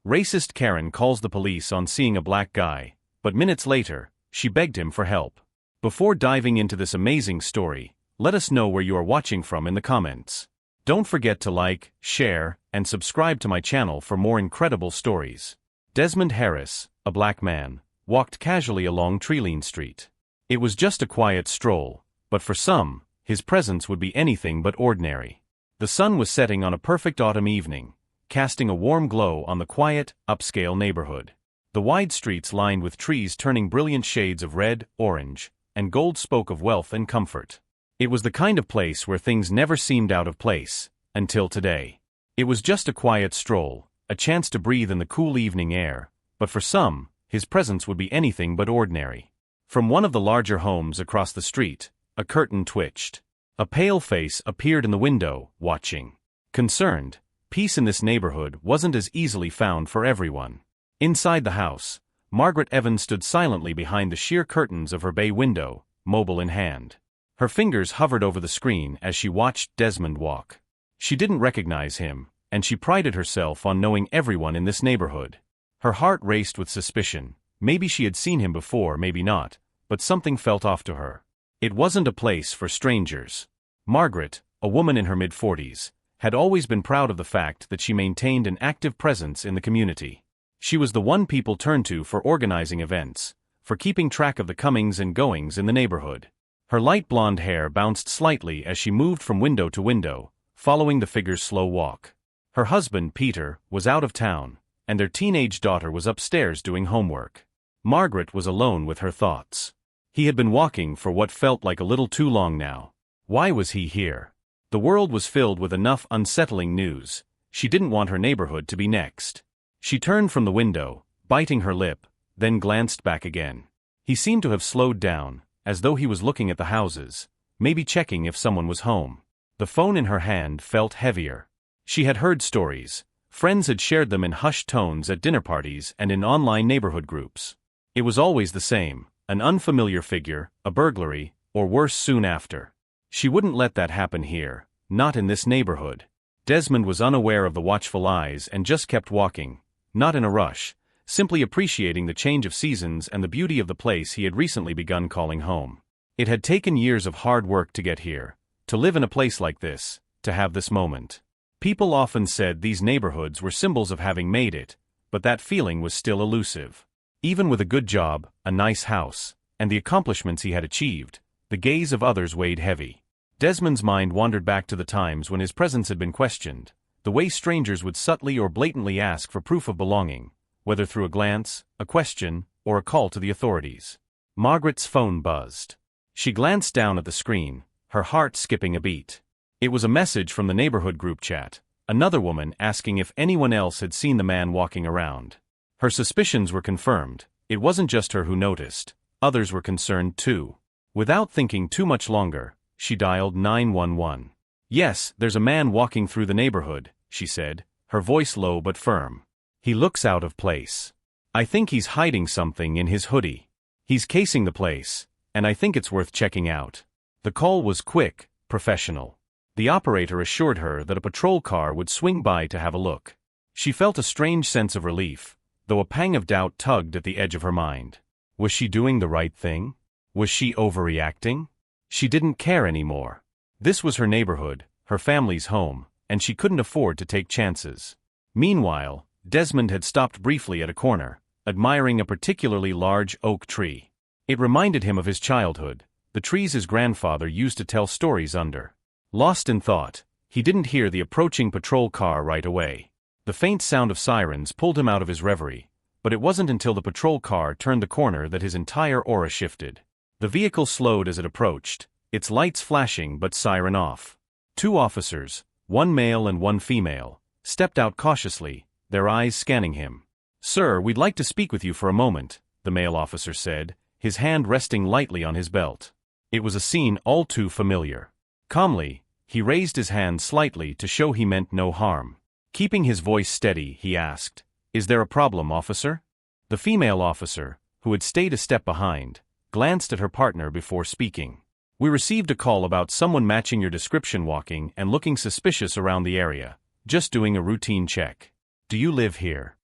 Racist Karen calls the police on seeing a black guy, but minutes later, she begged him for help. Before diving into this amazing story, let us know where you are watching from in the comments. Don't forget to like, share, and subscribe to my channel for more incredible stories. Desmond Harris, a black man, walked casually along Treeline Street. It was just a quiet stroll, but for some, his presence would be anything but ordinary. The sun was setting on a perfect autumn evening, casting a warm glow on the quiet, upscale neighborhood. The wide streets lined with trees turning brilliant shades of red, orange, and gold spoke of wealth and comfort. It was the kind of place where things never seemed out of place, until today. It was just a quiet stroll, a chance to breathe in the cool evening air, but for some, his presence would be anything but ordinary. From one of the larger homes across the street, a curtain twitched. A pale face appeared in the window, watching. Concerned, peace in this neighborhood wasn't as easily found for everyone. Inside the house, Margaret Evans stood silently behind the sheer curtains of her bay window, mobile in hand. Her fingers hovered over the screen as she watched Desmond walk. She didn't recognize him, and she prided herself on knowing everyone in this neighborhood. Her heart raced with suspicion. Maybe she had seen him before, maybe not, but something felt off to her. It wasn't a place for strangers. Margaret, a woman in her mid-40s, had always been proud of the fact that she maintained an active presence in the community. She was the one people turned to for organizing events, for keeping track of the comings and goings in the neighborhood. Her light blonde hair bounced slightly as she moved from window to window, following the figure's slow walk. Her husband, Peter, was out of town, and their teenage daughter was upstairs doing homework. Margaret was alone with her thoughts. He had been walking for what felt like a little too long now. Why was he here? The world was filled with enough unsettling news. She didn't want her neighborhood to be next. She turned from the window, biting her lip, then glanced back again. He seemed to have slowed down, as though he was looking at the houses, maybe checking if someone was home. The phone in her hand felt heavier. She had heard stories. Friends had shared them in hushed tones at dinner parties and in online neighborhood groups. It was always the same. An unfamiliar figure, a burglary, or worse soon after. She wouldn't let that happen here, not in this neighborhood. Desmond was unaware of the watchful eyes and just kept walking, not in a rush, simply appreciating the change of seasons and the beauty of the place he had recently begun calling home. It had taken years of hard work to get here, to live in a place like this, to have this moment. People often said these neighborhoods were symbols of having made it, but that feeling was still elusive. Even with a good job, a nice house, and the accomplishments he had achieved, the gaze of others weighed heavy. Desmond's mind wandered back to the times when his presence had been questioned, the way strangers would subtly or blatantly ask for proof of belonging, whether through a glance, a question, or a call to the authorities. Margaret's phone buzzed. She glanced down at the screen, her heart skipping a beat. It was a message from the neighborhood group chat, another woman asking if anyone else had seen the man walking around. Her suspicions were confirmed. It wasn't just her who noticed. Others were concerned too. Without thinking too much longer, she dialed 911. "Yes, there's a man walking through the neighborhood," she said, her voice low but firm. "He looks out of place. I think he's hiding something in his hoodie. He's casing the place, and I think it's worth checking out." The call was quick, professional. The operator assured her that a patrol car would swing by to have a look. She felt a strange sense of relief, though a pang of doubt tugged at the edge of her mind. Was she doing the right thing? Was she overreacting? She didn't care anymore. This was her neighborhood, her family's home, and she couldn't afford to take chances. Meanwhile, Desmond had stopped briefly at a corner, admiring a particularly large oak tree. It reminded him of his childhood, the trees his grandfather used to tell stories under. Lost in thought, he didn't hear the approaching patrol car right away. The faint sound of sirens pulled him out of his reverie, but it wasn't until the patrol car turned the corner that his entire aura shifted. The vehicle slowed as it approached, its lights flashing but siren off. Two officers, one male and one female, stepped out cautiously, their eyes scanning him. "Sir, we'd like to speak with you for a moment," the male officer said, his hand resting lightly on his belt. It was a scene all too familiar. Calmly, he raised his hand slightly to show he meant no harm. Keeping his voice steady, he asked, "Is there a problem, officer?" The female officer, who had stayed a step behind, glanced at her partner before speaking. "We received a call about someone matching your description walking and looking suspicious around the area. Just doing a routine check. Do you live here?"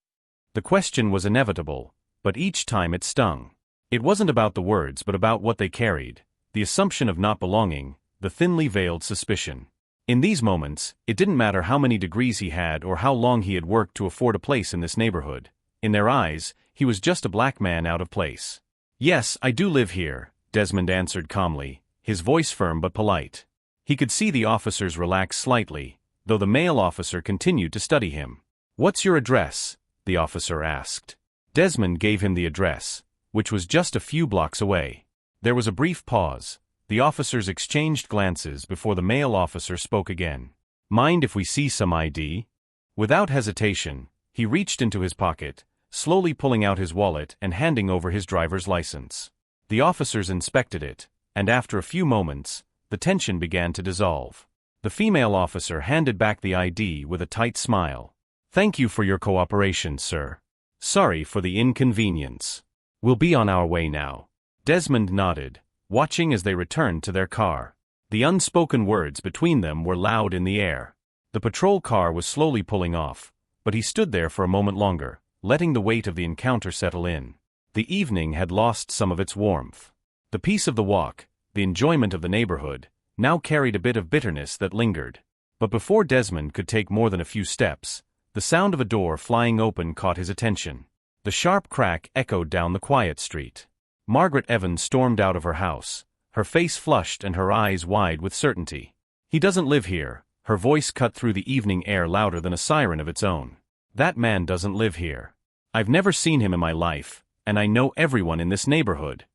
The question was inevitable, but each time it stung. It wasn't about the words but about what they carried, the assumption of not belonging, the thinly veiled suspicion. In these moments, it didn't matter how many degrees he had or how long he had worked to afford a place in this neighborhood. In their eyes, he was just a black man out of place. "Yes, I do live here," Desmond answered calmly, his voice firm but polite. He could see the officers relax slightly, though the male officer continued to study him. "What's your address?" the officer asked. Desmond gave him the address, which was just a few blocks away. There was a brief pause. The officers exchanged glances before the male officer spoke again. "Mind if we see some ID?" Without hesitation, he reached into his pocket, slowly pulling out his wallet and handing over his driver's license. The officers inspected it, and after a few moments, the tension began to dissolve. The female officer handed back the ID with a tight smile. "Thank you for your cooperation, sir. Sorry for the inconvenience. We'll be on our way now." Desmond nodded, watching as they returned to their car. The unspoken words between them were loud in the air. The patrol car was slowly pulling off, but he stood there for a moment longer, letting the weight of the encounter settle in. The evening had lost some of its warmth. The peace of the walk, the enjoyment of the neighborhood, now carried a bit of bitterness that lingered. But before Desmond could take more than a few steps, the sound of a door flying open caught his attention. The sharp crack echoed down the quiet street. Margaret Evans stormed out of her house, her face flushed and her eyes wide with certainty. "He doesn't live here," her voice cut through the evening air louder than a siren of its own. "That man doesn't live here. I've never seen him in my life, and I know everyone in this neighborhood."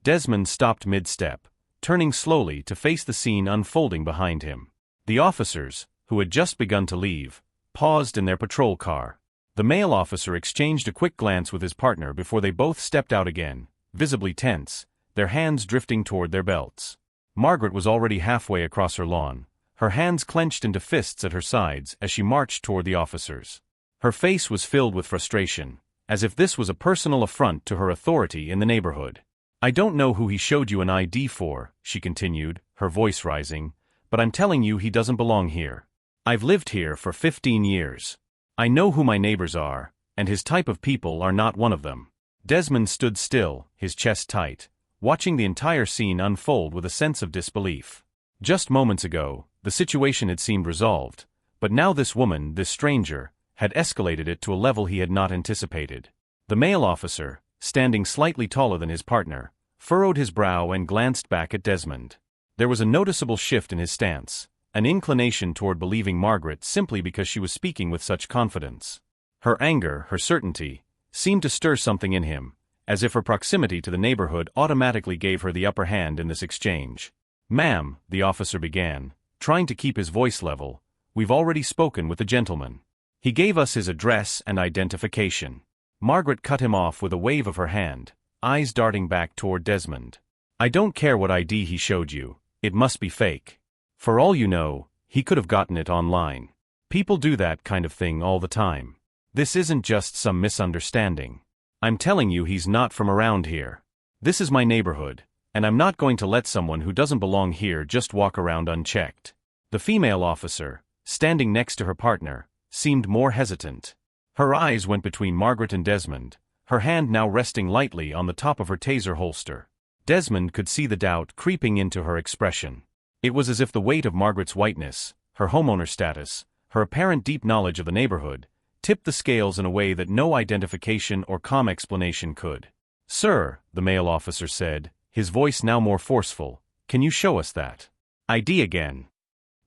Desmond stopped mid-step, turning slowly to face the scene unfolding behind him. The officers, who had just begun to leave, paused in their patrol car. The male officer exchanged a quick glance with his partner before they both stepped out again, visibly tense, their hands drifting toward their belts. Margaret was already halfway across her lawn, her hands clenched into fists at her sides as she marched toward the officers. Her face was filled with frustration, as if this was a personal affront to her authority in the neighborhood. "I don't know who he showed you an ID for," she continued, her voice rising, "but I'm telling you he doesn't belong here. I've lived here for 15 years. I know who my neighbors are, and his type of people are not one of them." Desmond stood still, his chest tight, watching the entire scene unfold with a sense of disbelief. Just moments ago, the situation had seemed resolved, but now this woman, this stranger, had escalated it to a level he had not anticipated. The male officer, standing slightly taller than his partner, furrowed his brow and glanced back at Desmond. There was a noticeable shift in his stance, an inclination toward believing Margaret simply because she was speaking with such confidence. Her anger, her certainty, seemed to stir something in him, as if her proximity to the neighborhood automatically gave her the upper hand in this exchange. "Ma'am," the officer began, trying to keep his voice level, "we've already spoken with the gentleman. He gave us his address and identification." Margaret cut him off with a wave of her hand, eyes darting back toward Desmond. "I don't care what ID he showed you, it must be fake. For all you know, he could have gotten it online. People do that kind of thing all the time. This isn't just some misunderstanding. I'm telling you he's not from around here. This is my neighborhood, and I'm not going to let someone who doesn't belong here just walk around unchecked." The female officer, standing next to her partner, seemed more hesitant. Her eyes went between Margaret and Desmond, her hand now resting lightly on the top of her taser holster. Desmond could see the doubt creeping into her expression. It was as if the weight of Margaret's whiteness, her homeowner status, her apparent deep knowledge of the neighborhood, tipped the scales in a way that no identification or calm explanation could. "Sir," the male officer said, his voice now more forceful, "can you show us that ID again?"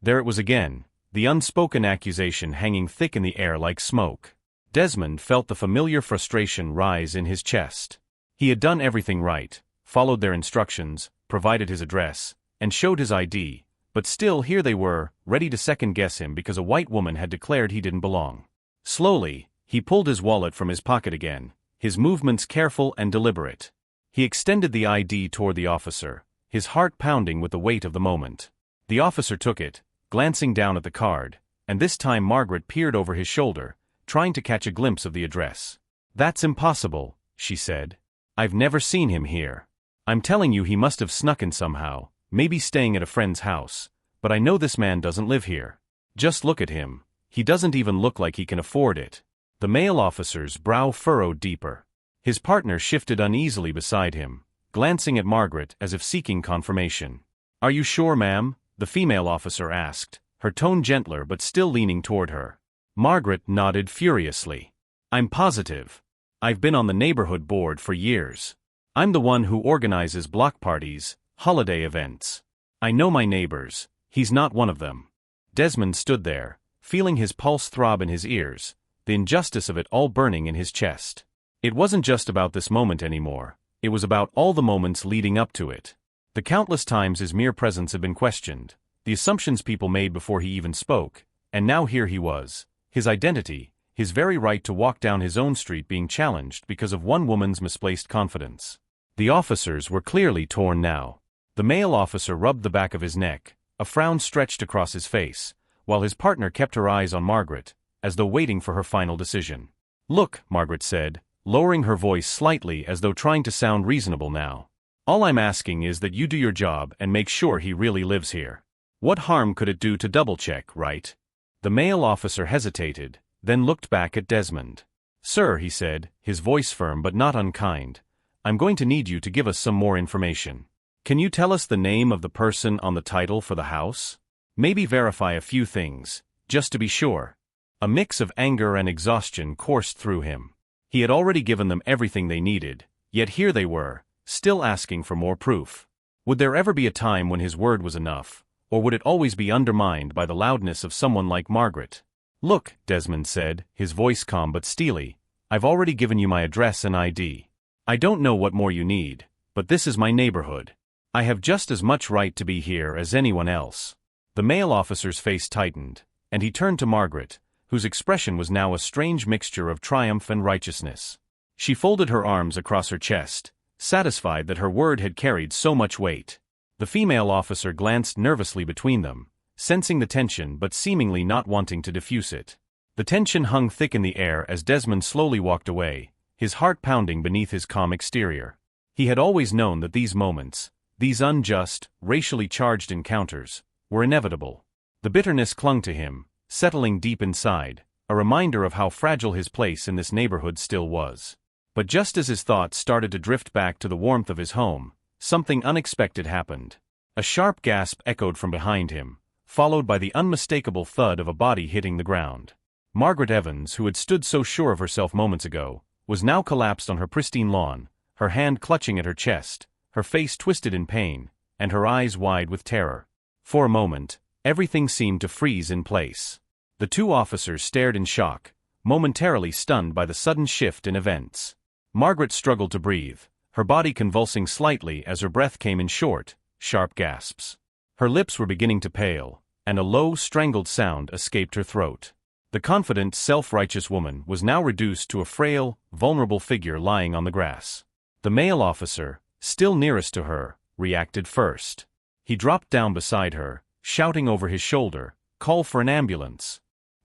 There it was again, the unspoken accusation hanging thick in the air like smoke. Desmond felt the familiar frustration rise in his chest. He had done everything right, followed their instructions, provided his address, and showed his ID, but still here they were, ready to second-guess him because a white woman had declared he didn't belong. Slowly, he pulled his wallet from his pocket again, his movements careful and deliberate. He extended the ID toward the officer, his heart pounding with the weight of the moment. The officer took it, glancing down at the card, and this time Margaret peered over his shoulder, trying to catch a glimpse of the address. "That's impossible," she said. "I've never seen him here. I'm telling you he must have snuck in somehow, maybe staying at a friend's house, but I know this man doesn't live here. Just look at him, he doesn't even look like he can afford it." The male officer's brow furrowed deeper. His partner shifted uneasily beside him, glancing at Margaret as if seeking confirmation. "Are you sure, ma'am?" the female officer asked, her tone gentler but still leaning toward her. Margaret nodded furiously. "I'm positive. I've been on the neighborhood board for years. I'm the one who organizes block parties, holiday events. I know my neighbors. He's not one of them." Desmond stood there, feeling his pulse throb in his ears, the injustice of it all burning in his chest. It wasn't just about this moment anymore, it was about all the moments leading up to it. The countless times his mere presence had been questioned, the assumptions people made before he even spoke, and now here he was, his identity, his very right to walk down his own street being challenged because of one woman's misplaced confidence. The officers were clearly torn now. The male officer rubbed the back of his neck, a frown stretched across his face, while his partner kept her eyes on Margaret, as though waiting for her final decision. "Look," Margaret said, lowering her voice slightly as though trying to sound reasonable now. "All I'm asking is that you do your job and make sure he really lives here. What harm could it do to double-check, right?" The male officer hesitated, then looked back at Desmond. "Sir," he said, his voice firm but not unkind, "I'm going to need you to give us some more information. Can you tell us the name of the person on the title for the house? Maybe verify a few things, just to be sure." A mix of anger and exhaustion coursed through him. He had already given them everything they needed, yet here they were, still asking for more proof. Would there ever be a time when his word was enough, or would it always be undermined by the loudness of someone like Margaret? "Look," Desmond said, his voice calm but steely, "I've already given you my address and ID. I don't know what more you need, but this is my neighborhood. I have just as much right to be here as anyone else." The male officer's face tightened, and he turned to Margaret, whose expression was now a strange mixture of triumph and righteousness. She folded her arms across her chest, satisfied that her word had carried so much weight. The female officer glanced nervously between them, sensing the tension but seemingly not wanting to diffuse it. The tension hung thick in the air as Desmond slowly walked away, his heart pounding beneath his calm exterior. He had always known that these moments, these unjust, racially charged encounters, were inevitable. The bitterness clung to him, settling deep inside, a reminder of how fragile his place in this neighborhood still was. But just as his thoughts started to drift back to the warmth of his home, something unexpected happened. A sharp gasp echoed from behind him, followed by the unmistakable thud of a body hitting the ground. Margaret Evans, who had stood so sure of herself moments ago, was now collapsed on her pristine lawn, her hand clutching at her chest, her face twisted in pain, and her eyes wide with terror. For a moment, everything seemed to freeze in place. The two officers stared in shock, momentarily stunned by the sudden shift in events. Margaret struggled to breathe, her body convulsing slightly as her breath came in short, sharp gasps. Her lips were beginning to pale, and a low, strangled sound escaped her throat. The confident, self-righteous woman was now reduced to a frail, vulnerable figure lying on the grass. The male officer, still nearest to her, reacted first. He dropped down beside her, shouting over his shoulder, "Call for an ambulance."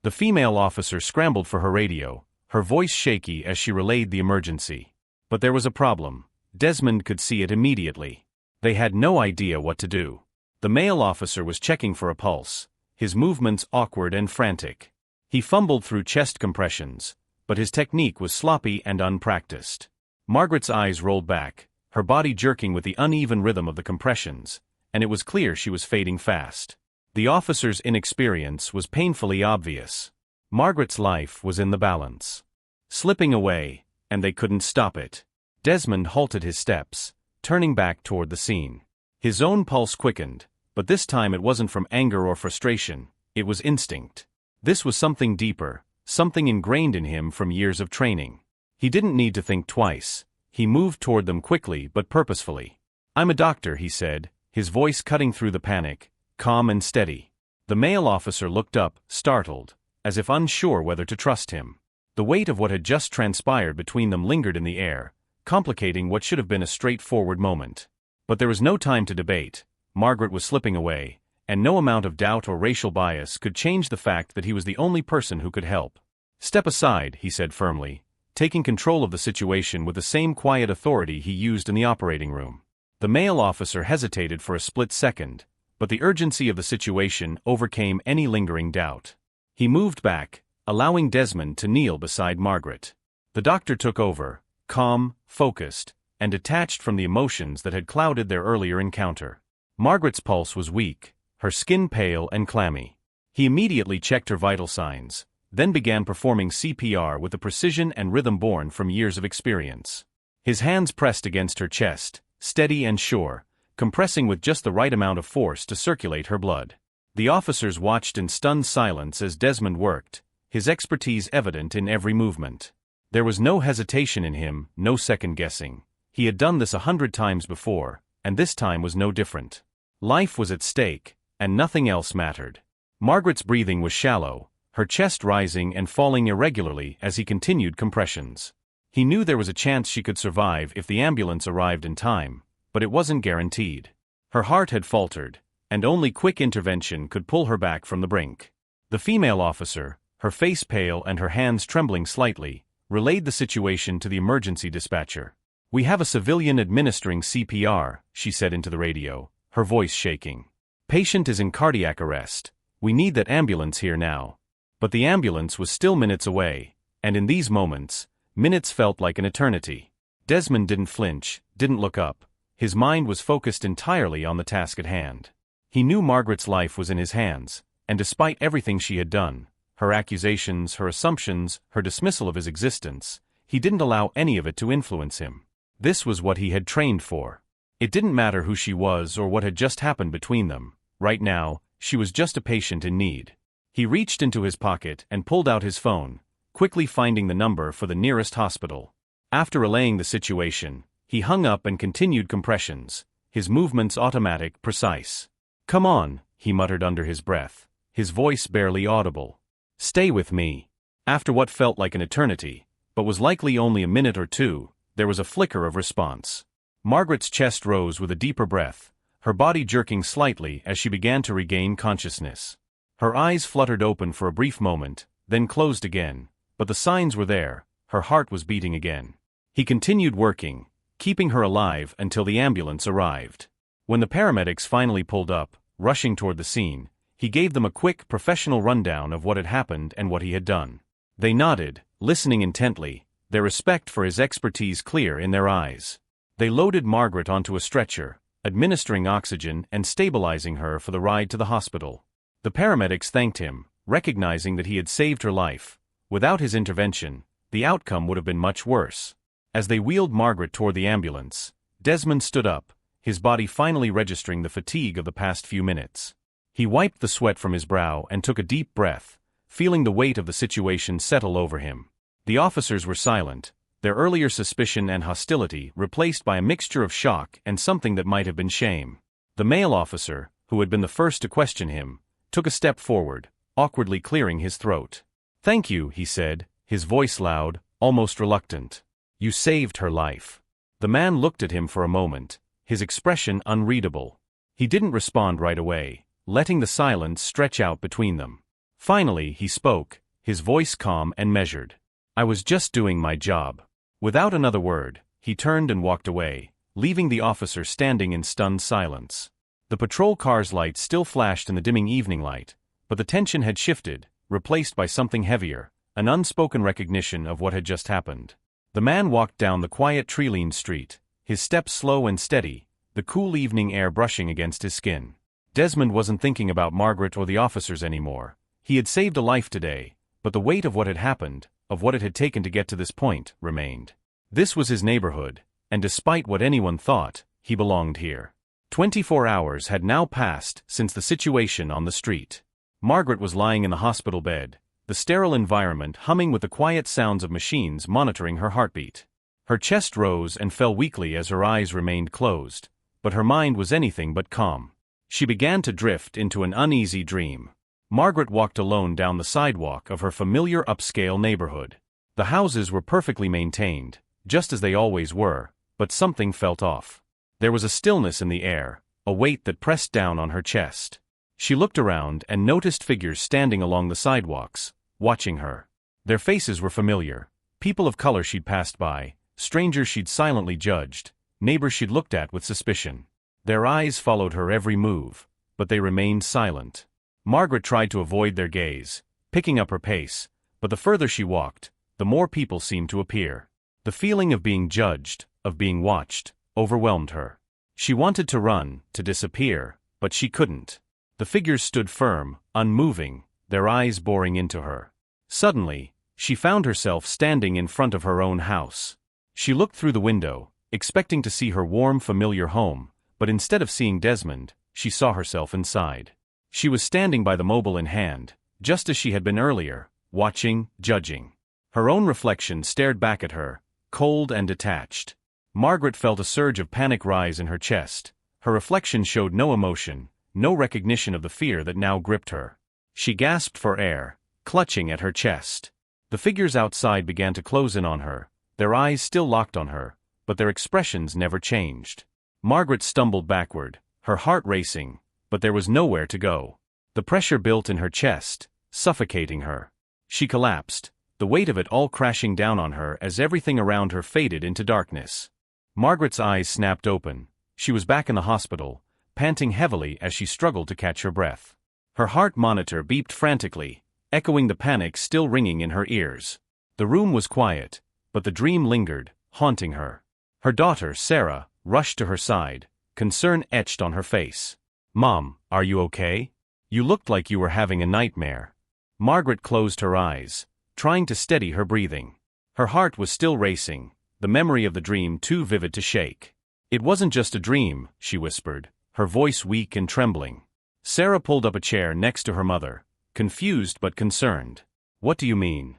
The female officer scrambled for her radio, her voice shaky as she relayed the emergency. But there was a problem. Desmond could see it immediately. They had no idea what to do. The male officer was checking for a pulse, his movements awkward and frantic. He fumbled through chest compressions, but his technique was sloppy and unpracticed. Margaret's eyes rolled back, her body jerking with the uneven rhythm of the compressions, and it was clear she was fading fast. The officer's inexperience was painfully obvious. Margaret's life was in the balance, slipping away, and they couldn't stop it. Desmond halted his steps, turning back toward the scene. His own pulse quickened, but this time it wasn't from anger or frustration, it was instinct. This was something deeper, something ingrained in him from years of training. He didn't need to think twice. He moved toward them quickly but purposefully. "I'm a doctor," he said, his voice cutting through the panic, calm and steady. The male officer looked up, startled, as if unsure whether to trust him. The weight of what had just transpired between them lingered in the air, complicating what should have been a straightforward moment. But there was no time to debate. Margaret was slipping away, and no amount of doubt or racial bias could change the fact that he was the only person who could help. "Step aside," he said firmly, taking control of the situation with the same quiet authority he used in the operating room. The male officer hesitated for a split second, but the urgency of the situation overcame any lingering doubt. He moved back, allowing Desmond to kneel beside Margaret. The doctor took over, calm, focused, and detached from the emotions that had clouded their earlier encounter. Margaret's pulse was weak, her skin pale and clammy. He immediately checked her vital signs, then began performing CPR with the precision and rhythm born from years of experience. His hands pressed against her chest, steady and sure, compressing with just the right amount of force to circulate her blood. The officers watched in stunned silence as Desmond worked, his expertise evident in every movement. There was no hesitation in him, no second guessing. He had done this 100 times before, and this time was no different. Life was at stake, and nothing else mattered. Margaret's breathing was shallow, her chest rising and falling irregularly as he continued compressions. He knew there was a chance she could survive if the ambulance arrived in time, but it wasn't guaranteed. Her heart had faltered, and only quick intervention could pull her back from the brink. The female officer, her face pale and her hands trembling slightly, relayed the situation to the emergency dispatcher. "We have a civilian administering CPR," she said into the radio, her voice shaking. "Patient is in cardiac arrest. We need that ambulance here now." But the ambulance was still minutes away, and in these moments, minutes felt like an eternity. Desmond didn't flinch, didn't look up. His mind was focused entirely on the task at hand. He knew Margaret's life was in his hands, and despite everything she had done, her accusations, her assumptions, her dismissal of his existence, he didn't allow any of it to influence him. This was what he had trained for. It didn't matter who she was or what had just happened between them. Right now, she was just a patient in need. He reached into his pocket and pulled out his phone, quickly finding the number for the nearest hospital. After relaying the situation, he hung up and continued compressions, his movements automatic, precise. "Come on," he muttered under his breath, his voice barely audible. "Stay with me." After what felt like an eternity, but was likely only a minute or two, there was a flicker of response. Margaret's chest rose with a deeper breath, her body jerking slightly as she began to regain consciousness. Her eyes fluttered open for a brief moment, then closed again, but the signs were there, her heart was beating again. He continued working, keeping her alive until the ambulance arrived. When the paramedics finally pulled up, rushing toward the scene, he gave them a quick, professional rundown of what had happened and what he had done. They nodded, listening intently, their respect for his expertise clear in their eyes. They loaded Margaret onto a stretcher, administering oxygen and stabilizing her for the ride to the hospital. The paramedics thanked him, recognizing that he had saved her life. Without his intervention, the outcome would have been much worse. As they wheeled Margaret toward the ambulance, Desmond stood up, his body finally registering the fatigue of the past few minutes. He wiped the sweat from his brow and took a deep breath, feeling the weight of the situation settle over him. The officers were silent, their earlier suspicion and hostility replaced by a mixture of shock and something that might have been shame. The male officer, who had been the first to question him, took a step forward, awkwardly clearing his throat. "Thank you," he said, his voice loud, almost reluctant. "You saved her life." The man looked at him for a moment, his expression unreadable. He didn't respond right away, letting the silence stretch out between them. Finally, he spoke, his voice calm and measured. "I was just doing my job." Without another word, he turned and walked away, leaving the officer standing in stunned silence. The patrol car's lights still flashed in the dimming evening light, but the tension had shifted, replaced by something heavier, an unspoken recognition of what had just happened. The man walked down the quiet tree-lined street, his steps slow and steady, the cool evening air brushing against his skin. Desmond wasn't thinking about Margaret or the officers anymore. He had saved a life today, but the weight of what had happened, of what it had taken to get to this point, remained. This was his neighborhood, and despite what anyone thought, he belonged here. 24 hours had now passed since the situation on the street. Margaret was lying in the hospital bed, the sterile environment humming with the quiet sounds of machines monitoring her heartbeat. Her chest rose and fell weakly as her eyes remained closed, but her mind was anything but calm. She began to drift into an uneasy dream. Margaret walked alone down the sidewalk of her familiar upscale neighborhood. The houses were perfectly maintained, just as they always were, but something felt off. There was a stillness in the air, a weight that pressed down on her chest. She looked around and noticed figures standing along the sidewalks, watching her. Their faces were familiar, people of color she'd passed by, strangers she'd silently judged, neighbors she'd looked at with suspicion. Their eyes followed her every move, but they remained silent. Margaret tried to avoid their gaze, picking up her pace, But the further she walked, the more people seemed to appear. The feeling of being judged, of being watched, overwhelmed her. She wanted to run, to disappear, but she couldn't. The figures stood firm, unmoving, their eyes boring into her. Suddenly, she found herself standing in front of her own house. She looked through the window, expecting to see her warm, familiar home, but instead of seeing Desmond, she saw herself inside. She was standing by the mobile in hand, just as she had been earlier, watching, judging. Her own reflection stared back at her, cold and detached. Margaret felt a surge of panic rise in her chest. Her reflection showed no emotion, no recognition of the fear that now gripped her. She gasped for air, clutching at her chest. The figures outside began to close in on her, their eyes still locked on her, but their expressions never changed. Margaret stumbled backward, her heart racing, but there was nowhere to go. The pressure built in her chest, suffocating her. She collapsed, the weight of it all crashing down on her as everything around her faded into darkness. Margaret's eyes snapped open. She was back in the hospital, panting heavily as she struggled to catch her breath. Her heart monitor beeped frantically, echoing the panic still ringing in her ears. The room was quiet, but the dream lingered, haunting her. Her daughter, Sarah, rushed to her side, concern etched on her face. "Mom, are you okay? You looked like you were having a nightmare." Margaret closed her eyes, trying to steady her breathing. Her heart was still racing, the memory of the dream too vivid to shake. "It wasn't just a dream," she whispered, her voice weak and trembling. Sarah pulled up a chair next to her mother, confused but concerned. "What do you mean?"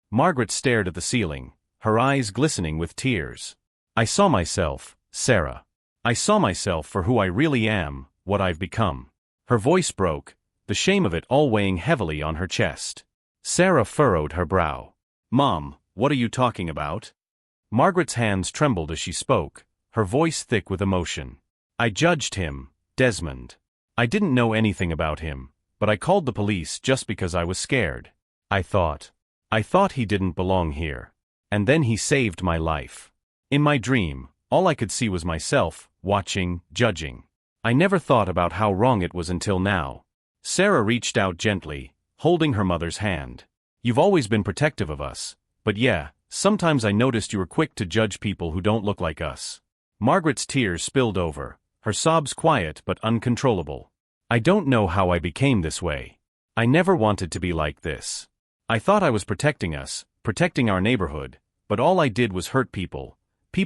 Margaret stared at the ceiling, her eyes glistening with tears. "I saw myself, Sarah. I saw myself for who I really am, what I've become." Her voice broke, the shame of it all weighing heavily on her chest. Sarah furrowed her brow. "Mom, what are you talking about?" Margaret's hands trembled as she spoke, her voice thick with emotion. "I judged him, Desmond. I didn't know anything about him, but I called the police just because I was scared. I thought he didn't belong here. And then he saved my life. In my dream, all I could see was myself, watching, judging. I never thought about how wrong it was until now." Sarah reached out gently, holding her mother's hand. "You've always been protective of us, but yeah, sometimes I noticed you were quick to judge people who don't look like us." Margaret's tears spilled over, her sobs quiet but uncontrollable. "I don't know how I became this way. I never wanted to be like this. I thought I was protecting us, protecting our neighborhood, but all I did was hurt people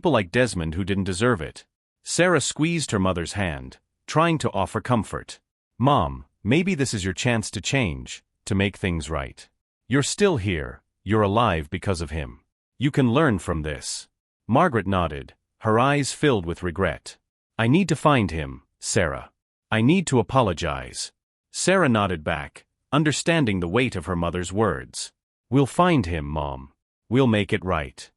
like Desmond who didn't deserve it." Sarah squeezed her mother's hand, trying to offer comfort. "Mom, maybe this is your chance to change, to make things right. You're still here, you're alive because of him. You can learn from this." Margaret nodded, her eyes filled with regret. "I need to find him, Sarah. I need to apologize." Sarah nodded back, understanding the weight of her mother's words. "We'll find him, Mom. We'll make it right."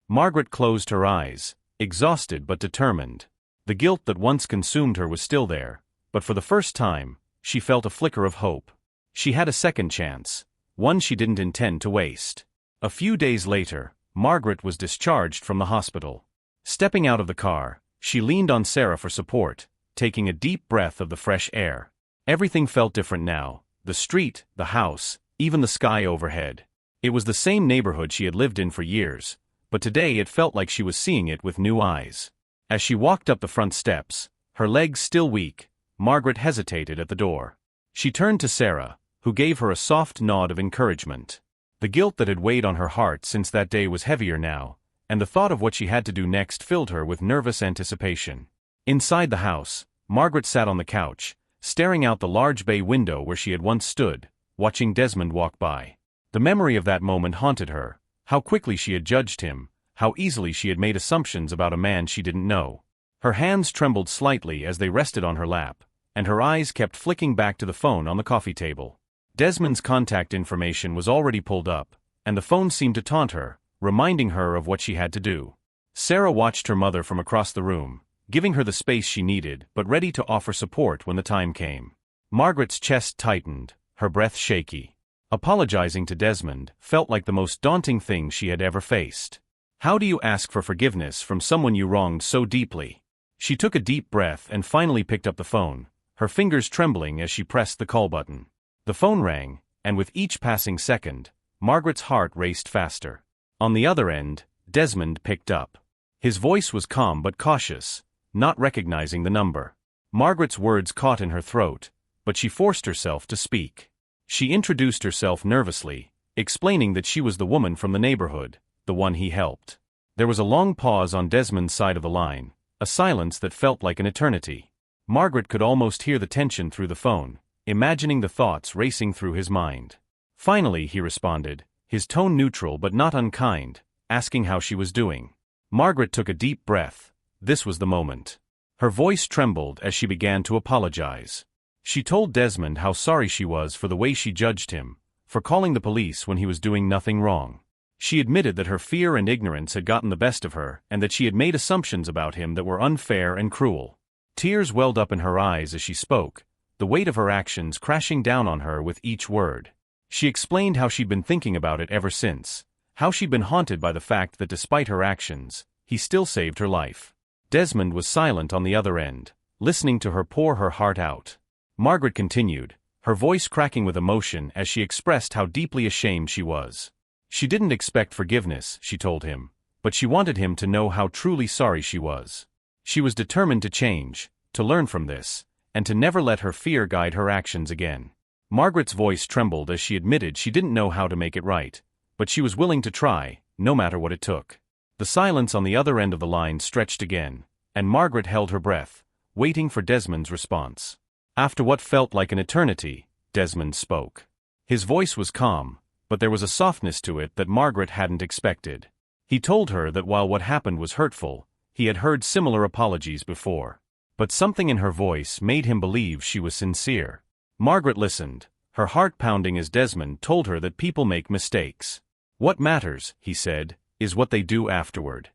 Margaret closed her eyes, exhausted but determined. The guilt that once consumed her was still there, but for the first time, she felt a flicker of hope. She had a second chance, one she didn't intend to waste. A few days later, Margaret was discharged from the hospital. Stepping out of the car, she leaned on Sarah for support, taking a deep breath of the fresh air. Everything felt different now, the street, the house, even the sky overhead. It was the same neighborhood she had lived in for years, but today it felt like she was seeing it with new eyes. As she walked up the front steps, her legs still weak, Margaret hesitated at the door. She turned to Sarah, who gave her a soft nod of encouragement. The guilt that had weighed on her heart since that day was heavier now, and the thought of what she had to do next filled her with nervous anticipation. Inside the house, Margaret sat on the couch, staring out the large bay window where she had once stood, watching Desmond walk by. The memory of that moment haunted her, how quickly she had judged him, how easily she had made assumptions about a man she didn't know. Her hands trembled slightly as they rested on her lap, and her eyes kept flicking back to the phone on the coffee table. Desmond's contact information was already pulled up, and the phone seemed to taunt her, reminding her of what she had to do. Sarah watched her mother from across the room, giving her the space she needed but ready to offer support when the time came. Margaret's chest tightened, her breath shaky. Apologizing to Desmond felt like the most daunting thing she had ever faced. How do you ask for forgiveness from someone you wronged so deeply? She took a deep breath and finally picked up the phone, her fingers trembling as she pressed the call button. The phone rang, and with each passing second, Margaret's heart raced faster. On the other end, Desmond picked up. His voice was calm but cautious, not recognizing the number. Margaret's words caught in her throat, but she forced herself to speak. She introduced herself nervously, explaining that she was the woman from the neighborhood, the one he helped. There was a long pause on Desmond's side of the line, a silence that felt like an eternity. Margaret could almost hear the tension through the phone, imagining the thoughts racing through his mind. Finally, he responded, his tone neutral but not unkind, asking how she was doing. Margaret took a deep breath. This was the moment. Her voice trembled as she began to apologize. She told Desmond how sorry she was for the way she judged him, for calling the police when he was doing nothing wrong. She admitted that her fear and ignorance had gotten the best of her and that she had made assumptions about him that were unfair and cruel. Tears welled up in her eyes as she spoke, the weight of her actions crashing down on her with each word. She explained how she'd been thinking about it ever since, how she'd been haunted by the fact that despite her actions, he still saved her life. Desmond was silent on the other end, listening to her pour her heart out. Margaret continued, her voice cracking with emotion as she expressed how deeply ashamed she was. She didn't expect forgiveness, she told him, but she wanted him to know how truly sorry she was. She was determined to change, to learn from this, and to never let her fear guide her actions again. Margaret's voice trembled as she admitted she didn't know how to make it right, but she was willing to try, no matter what it took. The silence on the other end of the line stretched again, and Margaret held her breath, waiting for Desmond's response. After what felt like an eternity, Desmond spoke. His voice was calm, but there was a softness to it that Margaret hadn't expected. He told her that while what happened was hurtful, he had heard similar apologies before. But something in her voice made him believe she was sincere. Margaret listened, her heart pounding as Desmond told her that people make mistakes. What matters, he said, is what they do afterward.